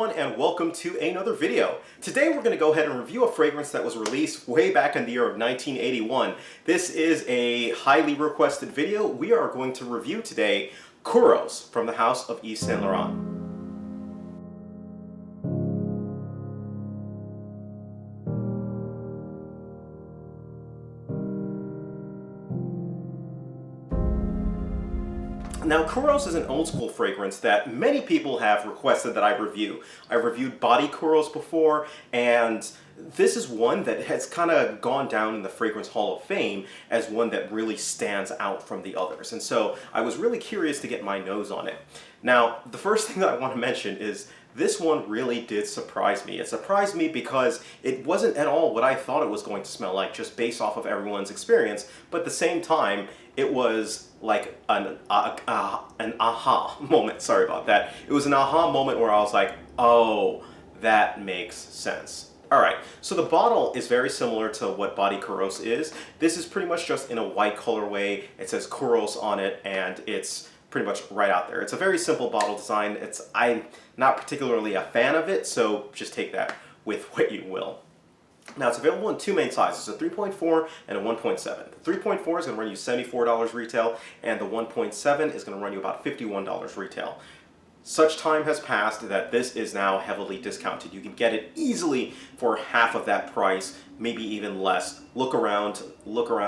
everyone, and welcome to another video. Today we're going to go ahead and review a fragrance that was released way back in the year of 1981. This is a highly requested video. We are going to review today Kouros from the house of Yves Saint Laurent. Now, Kouros is an old school fragrance that many people have requested that I review. I reviewed Body Kouros before, and this is one that has kind of gone down in the Fragrance Hall of Fame as one that really stands out from the others. And so I was really curious to get my nose on it. Now, the first thing that I want to mention is this one really did surprise me. It surprised me because it wasn't at all what I thought it was going to smell like, just based off of everyone's experience, but at the same time, it was like an aha moment. Sorry about that. It was an aha moment where I was like, oh, that makes sense. Alright, so the bottle is very similar to what Body Kouros is. This is pretty much just in a white colorway. It says Kouros on it, and it's pretty much right out there. It's a very simple bottle design. I'm not particularly a fan of it, so just take that with what you will. Now, it's available in two main sizes, a 3.4 and a 1.7. The 3.4 is going to run you $74 retail, and the 1.7 is going to run you about $51 retail. Such time has passed that this is now heavily discounted. You can get it easily for half of that price, maybe even less. Look around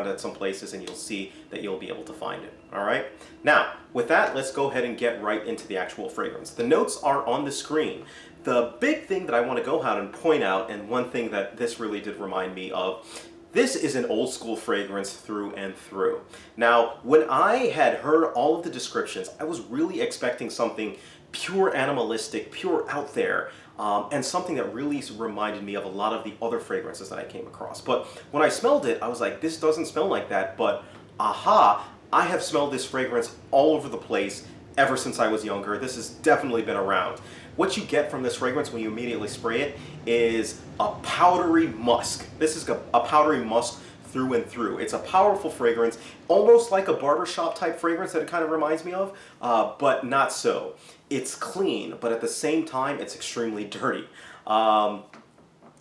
at some places and you'll see that you'll be able to find it. All right? Now, with that, let's go ahead and get right into the actual fragrance. The notes are on the screen. The big thing that I want to go ahead and point out, and one thing that this really did remind me of, this is an old school fragrance through and through. Now, when I had heard all of the descriptions, I was really expecting something pure animalistic, pure out there, and something that really reminded me of a lot of the other fragrances that I came across. But when I smelled it, I was like, this doesn't smell like that, but aha, I have smelled this fragrance all over the place ever since I was younger. This has definitely been around. What you get from this fragrance when you immediately spray it is a powdery musk. This is a powdery musk through and through. It's a powerful fragrance, almost like a barbershop type fragrance that it kind of reminds me of, but not so. It's clean, but at the same time, it's extremely dirty.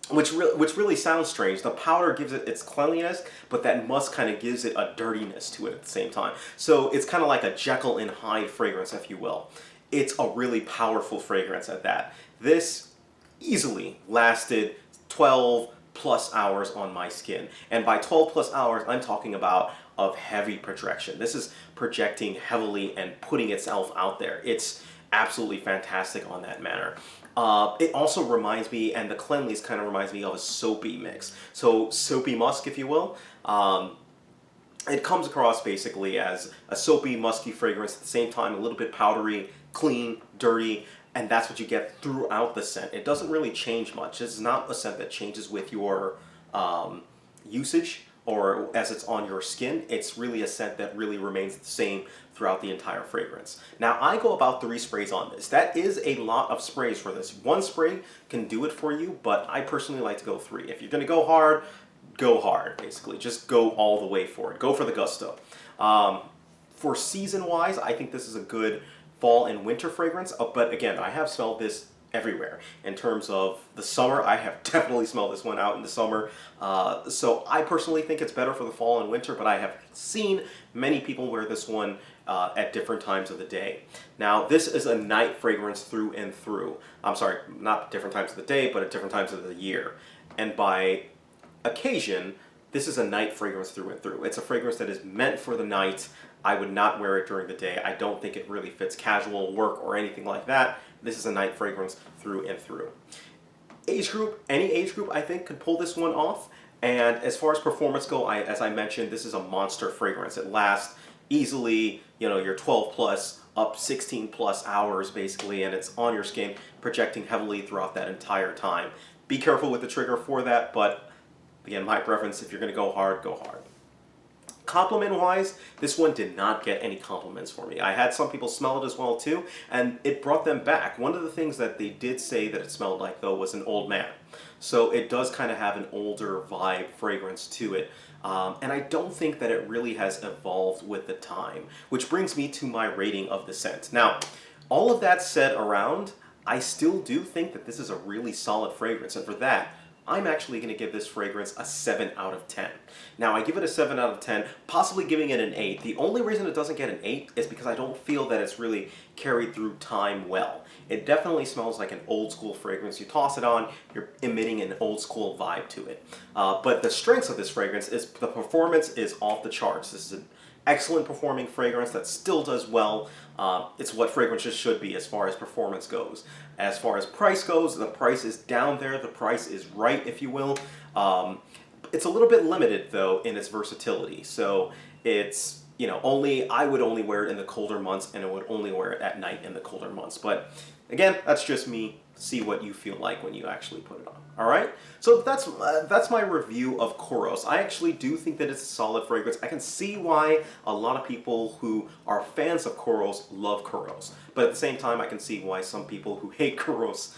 Which really sounds strange. The powder gives it its cleanliness, but that musk kind of gives it a dirtiness to it at the same time. So it's kind of like a Jekyll and Hyde fragrance, if you will. It's a really powerful fragrance at that. This easily lasted 12 plus hours on my skin. And by 12 plus hours, I'm talking about of heavy projection. This is projecting heavily and putting itself out there. It's absolutely fantastic on that manner. It also reminds me, and the cleanliness kind of reminds me of a soapy mix. So soapy musk, if you will. It comes across basically as a soapy, musky fragrance, at the same time a little bit powdery, clean, dirty, and that's what you get throughout the scent. It doesn't really change much. This is not a scent that changes with your usage or as it's on your skin. It's really a scent that really remains the same throughout the entire fragrance. Now, I go about 3 sprays on this. That is a lot of sprays for this. 1 spray can do it for you, but I personally like to go 3. If you're going to go hard, basically. Just go all the way for it. Go for the gusto. For season-wise, I think this is a good fall and winter fragrance, but again, I have smelled this everywhere. In terms of the summer, I have definitely smelled this one out in the summer. So I personally think it's better for the fall and winter, but I have seen many people wear this one at different times of the day. Now, this is a night fragrance through and through. I'm sorry, not different times of the day, but at different times of the year. And by occasion, this is a night fragrance through and through. It's a fragrance that is meant for the night. I would not wear it during the day. I don't think it really fits casual work or anything like that. This is a night fragrance through and through. Age group, any age group I think could pull this one off. And as far as performance go, as I mentioned, this is a monster fragrance. It lasts easily, your 12 plus, up 16 plus hours basically, and it's on your skin, projecting heavily throughout that entire time. Be careful with the trigger for that, but again, my preference, if you're going to go hard, go hard. Compliment-wise, this one did not get any compliments for me. I had some people smell it as well too, and it brought them back. One of the things that they did say that it smelled like, though, was an old man. So it does kind of have an older vibe fragrance to it. And I don't think that it really has evolved with the time, which brings me to my rating of the scent. Now, all of that said around, I still do think that this is a really solid fragrance, and for that, I'm actually going to give this fragrance a 7 out of 10. Now, I give it a 7 out of 10, possibly giving it an 8. The only reason it doesn't get an 8 is because I don't feel that it's really carried through time well. It definitely smells like an old school fragrance. You toss it on, you're emitting an old school vibe to it. But the strengths of this fragrance is the performance is off the charts. This is an excellent performing fragrance that still does well. It's what fragrances should be as far as performance goes. As far as price goes, the price is down there. The price is right, if you will. It's a little bit limited though in its versatility. So it's, you know, I would only wear it in the colder months, and I would only wear it at night in the colder months. But again, that's just me. See what you feel like when you actually put it on. All right. So that's my review of Kouros. I actually do think that it's a solid fragrance. I can see why a lot of people who are fans of Kouros love Kouros, but at the same time, I can see why some people who hate Kouros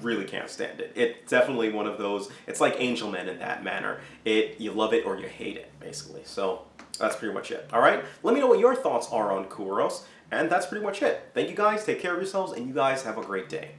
really can't stand it. It's definitely one of those. It's like Angel Man in that manner. You love it or you hate it, basically. So that's pretty much it. All right. Let me know what your thoughts are on Kouros, and that's pretty much it. Thank you guys. Take care of yourselves, and you guys have a great day.